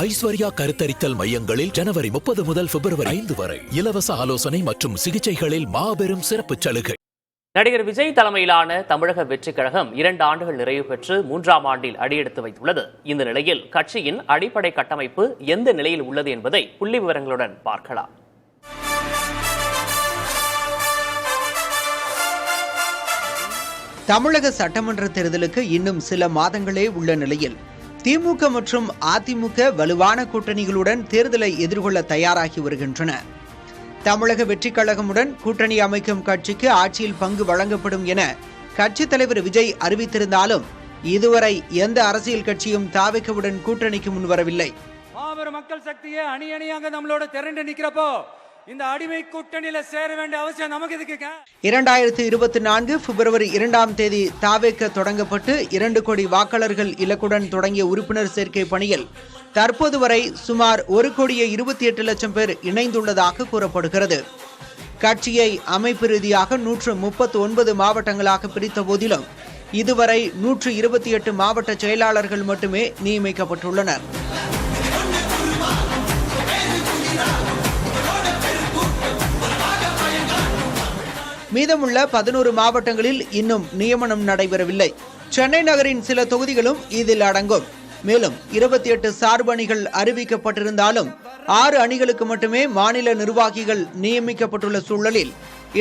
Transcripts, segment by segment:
ஐஸ்வர்யா கருத்தரித்தல் மையங்களில் ஜனவரி 30 முதல் பிப்ரவரி 5 வரை இலவச ஆலோசனை மற்றும் சிகிச்சைகளில் மாபெரும் சிறப்பு சலுகை. நடிகர் விஜய் தலைமையிலான தமிழக வெற்றிக் கழகம் 2 ஆண்டுகள் நிறைவு பெற்று 3ஆம் ஆண்டில் அடியெடுத்து வைத்துள்ளது. இந்த நிலையில் கட்சியின் அடிப்படை கட்டமைப்பு எந்த நிலையில் உள்ளது என்பதை புள்ளி விவரங்களுடன் பார்க்கலாம். தமிழக சட்டமன்ற தேர்தலுக்கு இன்னும் சில மாதங்களே உள்ள நிலையில் திமுக மற்றும் அதிமுக வலுவான கூட்டணிகளுடன் தேர்தலை எதிர்கொள்ள தயாராகி வருகின்றன. தமிழக வெற்றிக் கழகமுடன் கூட்டணி அமைக்கும் கட்சிக்கு ஆட்சியில் பங்கு வழங்கப்படும் என கட்சித் தலைவர் விஜய் அறிவித்திருந்தாலும் இதுவரை எந்த அரசியல் கட்சியும் தாவேக்கவுடன் கூட்டணிக்கு முன்வரவில்லை. மக்கள் சக்தியே அணி அணியாக நம்மளோட திரண்டு நிக்கிறப்போ இந்த அடிமை கூட்டணியில சேர வேண்டிய அவசியம் நமக்கு இருக்கு. 2024 பிப்ரவரி 2ஆம் தேதி தாவேக்க தொடங்கப்பட்டு 2 கோடி வாக்காளர்கள் இலக்குடன் தொடங்கிய உறுப்பினர் சேர்க்கை பணியில் தற்போது வரை சுமார் 1,28,00,000 பேர் இணைந்துள்ளதாக கூறப்படுகிறது. கட்சியை அமைப்பு ரீதியாக 139 மாவட்டங்களாக பிரித்த போதிலும் இதுவரை 128 மாவட்ட செயலாளர்கள் மட்டுமே நியமிக்கப்பட்டுள்ளனர். மீதமுள்ள 11 மாவட்டங்களில் இன்னும் நியமனம் நடைபெறவில்லை. சென்னை நகரின் சில தொகுதிகளும் இதில் அடங்கும். மேலும் 28 சார்பு அணிகள் அறிவிக்கப்பட்டிருந்தாலும் 6 அணிகளுக்கு மட்டுமே மாநில நிர்வாகிகள் நியமிக்கப்பட்டுள்ள சூழலில்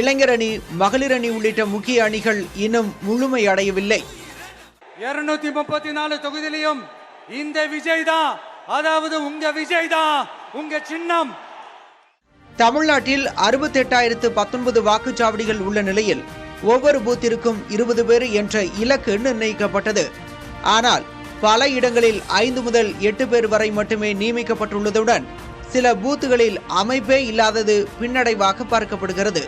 இளைஞர் அணி, மகளிர் அணி உள்ளிட்ட முக்கிய அணிகள் இன்னும் முழுமையடையவில்லை. 234 தொகுதியிலும் இந்த விஜய் தான், அதாவது உங்க விஜய் தான் உங்க சின்னம். தமிழ்நாட்டில் 68,019 வாக்குச்சாவடிகள் உள்ள நிலையில் ஒவ்வொரு பூத்திற்கும் 20 பேர் என்ற இலக்கு நிர்ணயிக்கப்பட்டது. ஆனால் பல இடங்களில் 5 முதல் 8 பேர் வரை மட்டுமே நியமிக்கப்பட்டுள்ளதுடன் சில பூத்துகளில் அமைப்பே இல்லாதது பின்னடைவாக பார்க்கப்படுகிறது.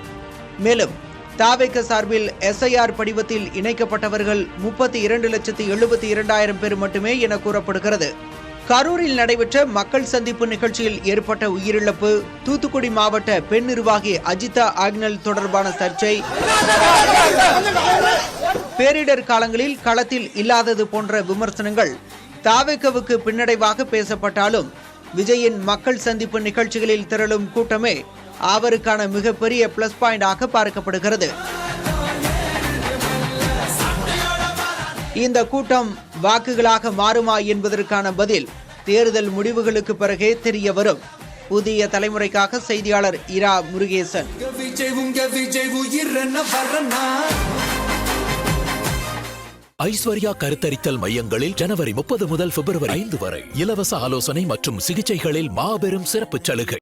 மேலும் தாவேக்க சார்பில் SIR படிவத்தில் இணைக்கப்பட்டவர்கள் 32,72,000 பேர் மட்டுமே என கூறப்படுகிறது. கரூரில் நடைபெற்ற மக்கள் சந்திப்பு நிகழ்ச்சியில் ஏற்பட்ட உயிரிழப்பு, தூத்துக்குடி மாவட்ட பெண் நிர்வாகி அஜிதா ஆக்னல் தொடர்பான சர்ச்சை, பேரிடர் காலங்களில் களத்தில் இல்லாதது போன்ற விமர்சனங்கள் தாவேக்கவுக்கு பின்னடைவாக பேசப்பட்டாலும் விஜயின் மக்கள் சந்திப்பு நிகழ்ச்சிகளில் திரளும் கூட்டமே அவருக்கான மிகப்பெரிய பிளஸ் பாயிண்டாக பார்க்கப்படுகிறது. இந்த கூட்டம் வாக்குகளாக மாறுமா என்பதற்கான பதில் தேர்தல் முடிவுகளுக்கு பிறகே தெரிய வரும். புதிய தலைமுறைக்காக செய்தியாளர் இரா முருகேசன். ஐஸ்வர்யா கருத்தரித்தல் மையங்களில் ஜனவரி 30 முதல் பிப்ரவரி 5 வரை இலவச ஆலோசனை மற்றும் சிகிச்சைகளில் மாபெரும் சிறப்பு சலுகை.